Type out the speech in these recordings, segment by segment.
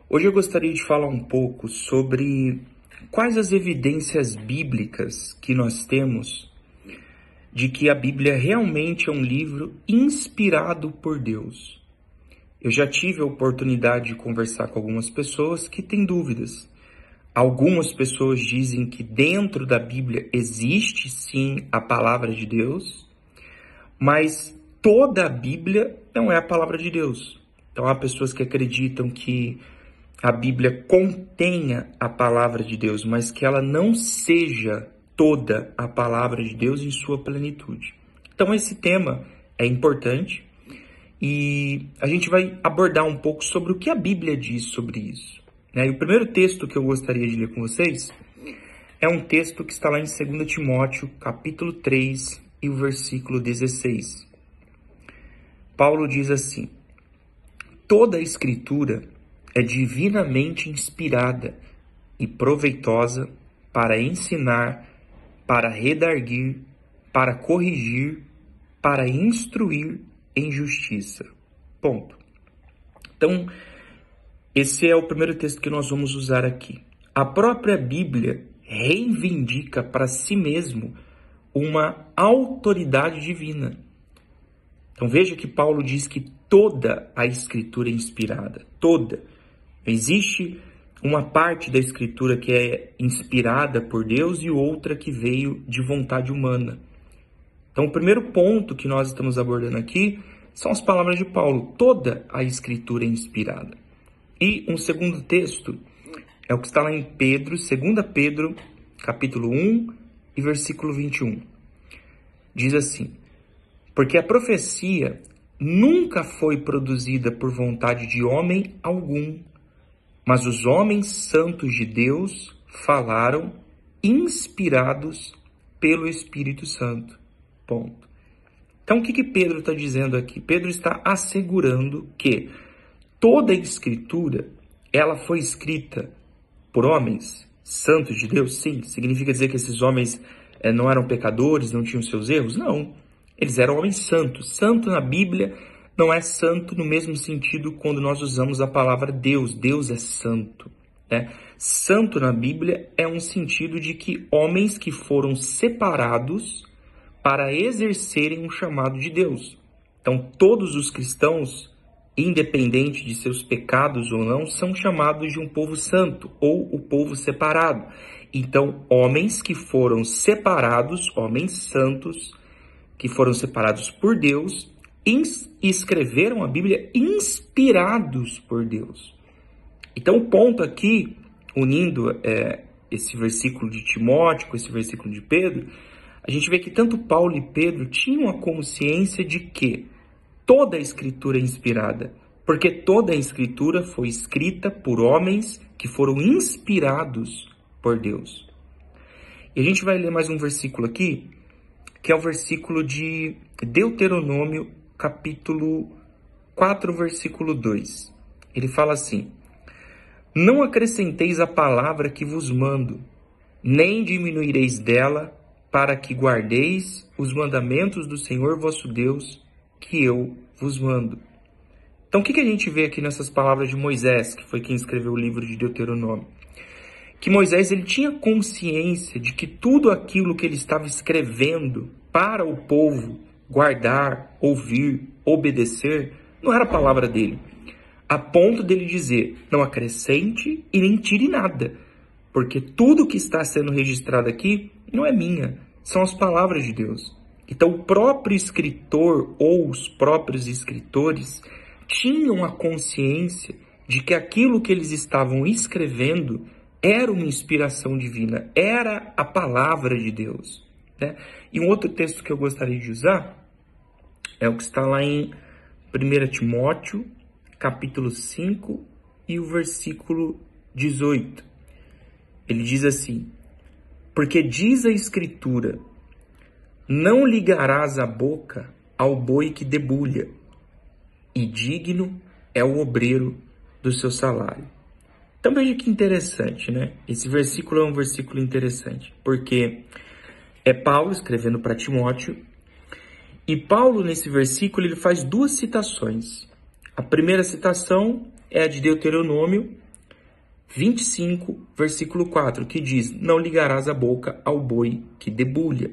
Hoje eu gostaria de falar um pouco sobre quais as evidências bíblicas que nós temos de que a Bíblia realmente é um livro inspirado por Deus. Eu já tive a oportunidade de conversar com algumas pessoas que têm dúvidas. Algumas pessoas dizem que dentro da Bíblia existe sim a palavra de Deus, mas toda a Bíblia não é a palavra de Deus. Então há pessoas que acreditam que a Bíblia contenha a palavra de Deus, mas que ela não seja toda a palavra de Deus em sua plenitude. Então esse tema é importante e a gente vai abordar um pouco sobre o que a Bíblia diz sobre isso. E o primeiro texto que eu gostaria de ler com vocês é um texto que está lá em 2 Timóteo, capítulo 3, e o versículo 16. Paulo diz assim: toda a Escritura é divinamente inspirada e proveitosa para ensinar, para redarguir, para corrigir, para instruir em justiça. Ponto. Então, esse é o primeiro texto que nós vamos usar aqui. A própria Bíblia reivindica para si mesmo uma autoridade divina. Então veja que Paulo diz que toda a Escritura é inspirada, toda. Existe uma parte da Escritura que é inspirada por Deus e outra que veio de vontade humana. Então o primeiro ponto que nós estamos abordando aqui são as palavras de Paulo. Toda a Escritura é inspirada. E um segundo texto é o que está lá em Pedro, 2 Pedro, capítulo 1 e versículo 21. Diz assim: porque a profecia nunca foi produzida por vontade de homem algum, mas os homens santos de Deus falaram inspirados pelo Espírito Santo. Ponto. Então o que Pedro está dizendo aqui? Pedro está assegurando que toda a Escritura, ela foi escrita por homens santos de Deus? Sim. Significa dizer que esses homens não eram pecadores, não tinham seus erros? Não. Eles eram homens santos. Santo na Bíblia não é santo no mesmo sentido quando nós usamos a palavra Deus. Deus é santo. Santo na Bíblia é um sentido de que homens que foram separados para exercerem um chamado de Deus. Então todos os cristãos, independente de seus pecados ou não, são chamados de um povo santo ou o povo separado. Então, homens que foram separados, homens santos, que foram separados por Deus, escreveram a Bíblia inspirados por Deus. Então, o ponto aqui, unindo esse versículo de Timóteo com esse versículo de Pedro, a gente vê que tanto Paulo e Pedro tinham a consciência de que toda a Escritura é inspirada, porque toda a Escritura foi escrita por homens que foram inspirados por Deus. E a gente vai ler mais um versículo aqui, que é o versículo de Deuteronômio, capítulo 4, versículo 2. Ele fala assim: não acrescenteis a palavra que vos mando, nem diminuireis dela, para que guardeis os mandamentos do Senhor vosso Deus, que eu vos mando. Então, o que a gente vê aqui nessas palavras de Moisés, que foi quem escreveu o livro de Deuteronômio? Que Moisés ele tinha consciência de que tudo aquilo que ele estava escrevendo para o povo guardar, ouvir, obedecer, não era a palavra dele. A ponto dele dizer: não acrescente e nem tire nada, porque tudo que está sendo registrado aqui não é minha, são as palavras de Deus. Então o próprio escritor ou os próprios escritores tinham a consciência de que aquilo que eles estavam escrevendo era uma inspiração divina, era a palavra de Deus. E um outro texto que eu gostaria de usar é o que está lá em 1 Timóteo, capítulo 5 e o versículo 18. Ele diz assim: porque diz a Escritura, não ligarás a boca ao boi que debulha, e digno é o obreiro do seu salário. Então veja que interessante, Esse versículo é um versículo interessante, porque é Paulo escrevendo para Timóteo, e Paulo nesse versículo ele faz duas citações. A primeira citação é a de Deuteronômio, 25, versículo 4, que diz: não ligarás a boca ao boi que debulha.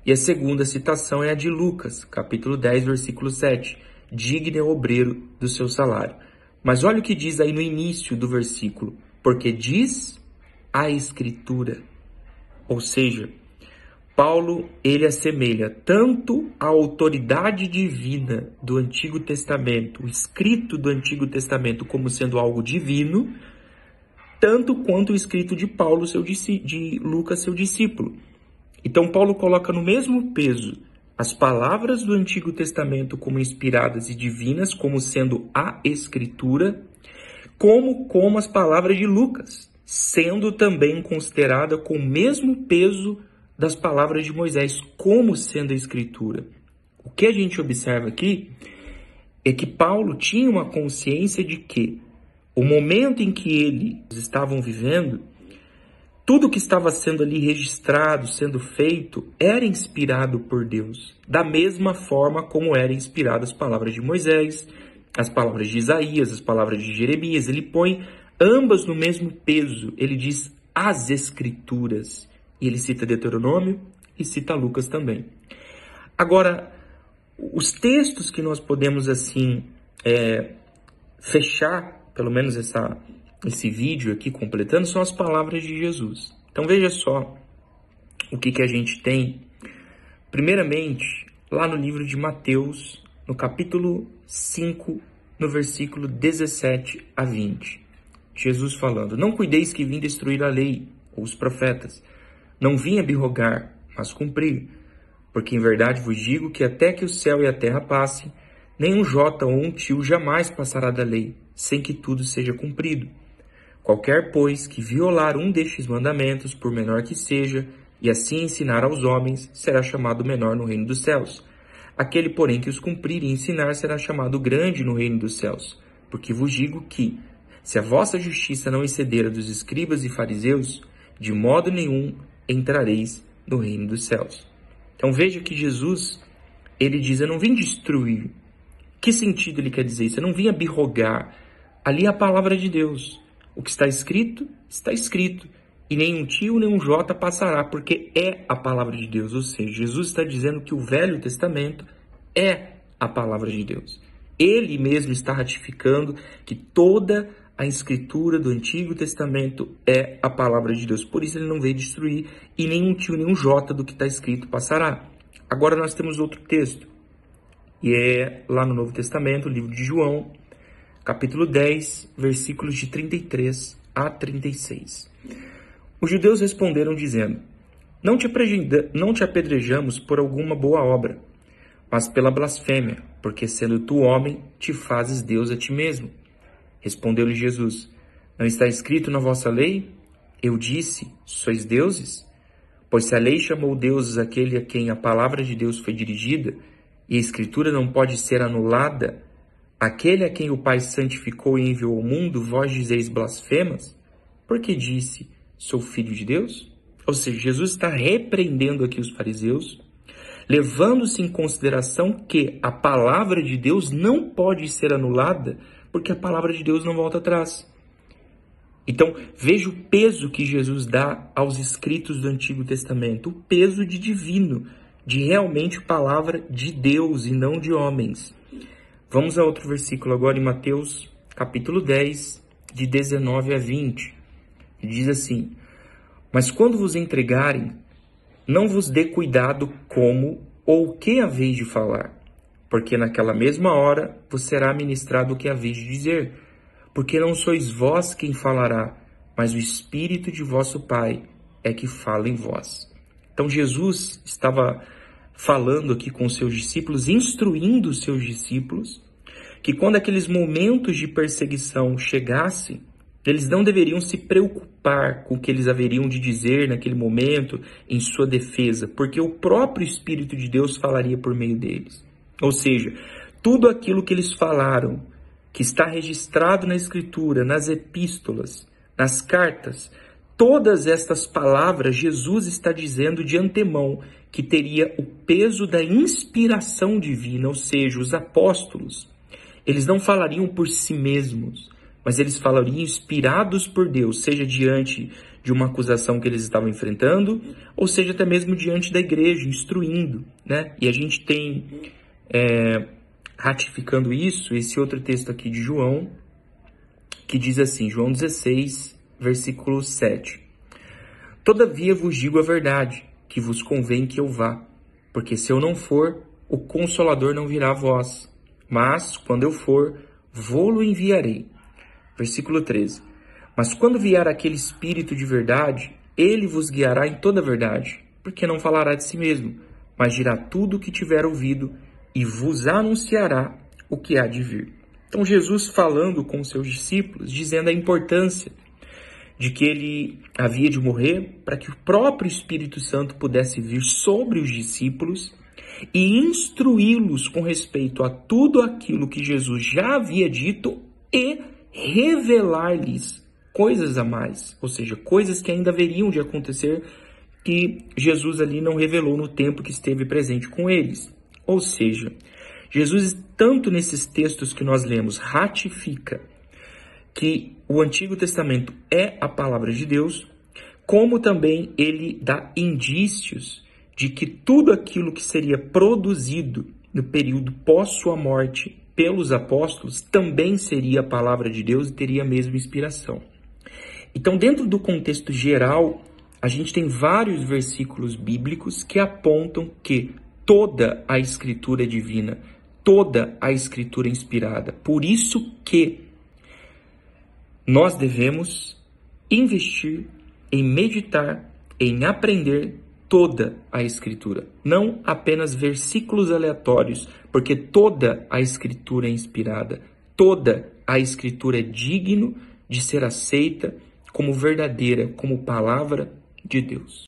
E a segunda citação é a de Lucas, capítulo 10, versículo 7. Digno é o obreiro do seu salário. Mas olha o que diz aí no início do versículo. Porque diz a Escritura. Ou seja, Paulo, ele assemelha tanto a autoridade divina do Antigo Testamento, o escrito do Antigo Testamento, como sendo algo divino, tanto quanto o escrito de Paulo, de Lucas, seu discípulo. Então, Paulo coloca no mesmo peso as palavras do Antigo Testamento como inspiradas e divinas, como sendo a Escritura, como as palavras de Lucas, sendo também considerada com o mesmo peso das palavras de Moisés, como sendo a Escritura. O que a gente observa aqui é que Paulo tinha uma consciência de que o momento em que eles estavam vivendo, tudo que estava sendo ali registrado, sendo feito, era inspirado por Deus, da mesma forma como eram inspiradas as palavras de Moisés, as palavras de Isaías, as palavras de Jeremias. Ele põe ambas no mesmo peso. Ele diz as Escrituras. E ele cita Deuteronômio e cita Lucas também. Agora, os textos que nós podemos assim fechar, pelo menos esse vídeo aqui completando, são as palavras de Jesus. Então veja só o que a gente tem. Primeiramente, lá no livro de Mateus, no capítulo 5, no versículo 17 a 20. Jesus falando: não cuideis que vim destruir a lei ou os profetas. Não vim abrogar, mas cumprir. Porque em verdade vos digo que até que o céu e a terra passem, nem um jota ou um tio jamais passará da lei, sem que tudo seja cumprido. Qualquer, pois, que violar um destes mandamentos, por menor que seja, e assim ensinar aos homens, será chamado menor no reino dos céus. Aquele, porém, que os cumprir e ensinar, será chamado grande no reino dos céus. Porque vos digo que, se a vossa justiça não exceder a dos escribas e fariseus, de modo nenhum entrareis no reino dos céus. Então veja que Jesus, ele diz: eu não vim destruir. Que sentido ele quer dizer isso? Eu não vim abrogar. Ali é a palavra de Deus. O que está escrito, está escrito. E nenhum tio, nenhum jota passará, porque é a palavra de Deus. Ou seja, Jesus está dizendo que o Velho Testamento é a palavra de Deus. Ele mesmo está ratificando que toda a Escritura do Antigo Testamento é a palavra de Deus. Por isso ele não veio destruir, e nenhum tio, nenhum jota do que está escrito passará. Agora nós temos outro texto, e é lá no Novo Testamento, o livro de João, capítulo 10, versículos de 33 a 36. Os judeus responderam dizendo: não te apedrejamos por alguma boa obra, mas pela blasfêmia, porque sendo tu homem, te fazes Deus a ti mesmo. Respondeu-lhe Jesus: não está escrito na vossa lei? Eu disse: sois deuses? Pois se a lei chamou deuses aquele a quem a palavra de Deus foi dirigida, e a Escritura não pode ser anulada, aquele a quem o Pai santificou e enviou ao mundo, vós dizeis blasfemas? Porque disse: sou filho de Deus? Ou seja, Jesus está repreendendo aqui os fariseus, levando-se em consideração que a palavra de Deus não pode ser anulada, porque a palavra de Deus não volta atrás. Então, veja o peso que Jesus dá aos escritos do Antigo Testamento, o peso de divino, de realmente palavra de Deus e não de homens. Vamos a outro versículo agora em Mateus, capítulo 10, de 19 a 20. Diz assim: mas quando vos entregarem, não vos dê cuidado como ou o que haveis de falar, porque naquela mesma hora vos será ministrado o que haveis de dizer, porque não sois vós quem falará, mas o Espírito de vosso Pai é que fala em vós. Então Jesus estava falando aqui com os seus discípulos, instruindo os seus discípulos, que quando aqueles momentos de perseguição chegassem, eles não deveriam se preocupar com o que eles haveriam de dizer naquele momento em sua defesa, porque o próprio Espírito de Deus falaria por meio deles. Ou seja, tudo aquilo que eles falaram, que está registrado na Escritura, nas epístolas, nas cartas, todas estas palavras, Jesus está dizendo de antemão que teria o peso da inspiração divina, ou seja, os apóstolos, eles não falariam por si mesmos, mas eles falariam inspirados por Deus, seja diante de uma acusação que eles estavam enfrentando, ou seja até mesmo diante da igreja, instruindo, né? E a gente tem, ratificando isso, esse outro texto aqui de João, que diz assim, João 16, versículo 7. Todavia vos digo a verdade, que vos convém que eu vá, porque se eu não for, o Consolador não virá a vós, mas quando eu for, vô-lo enviarei. Versículo 13. Mas quando vier aquele Espírito de verdade, ele vos guiará em toda a verdade, porque não falará de si mesmo, mas dirá tudo o que tiver ouvido e vos anunciará o que há de vir. Então Jesus falando com seus discípulos, dizendo a importância de que ele havia de morrer para que o próprio Espírito Santo pudesse vir sobre os discípulos e instruí-los com respeito a tudo aquilo que Jesus já havia dito e revelar-lhes coisas a mais, ou seja, coisas que ainda haveriam de acontecer que Jesus ali não revelou no tempo que esteve presente com eles. Ou seja, Jesus, tanto nesses textos que nós lemos, ratifica que o Antigo Testamento é a palavra de Deus, como também ele dá indícios de que tudo aquilo que seria produzido no período pós sua morte pelos apóstolos também seria a palavra de Deus e teria a mesma inspiração. Então, dentro do contexto geral, a gente tem vários versículos bíblicos que apontam que toda a Escritura é divina, toda a Escritura é inspirada. Por isso que nós devemos investir em meditar, em aprender toda a Escritura, não apenas versículos aleatórios, porque toda a Escritura é inspirada, toda a Escritura é digno de ser aceita como verdadeira, como palavra de Deus.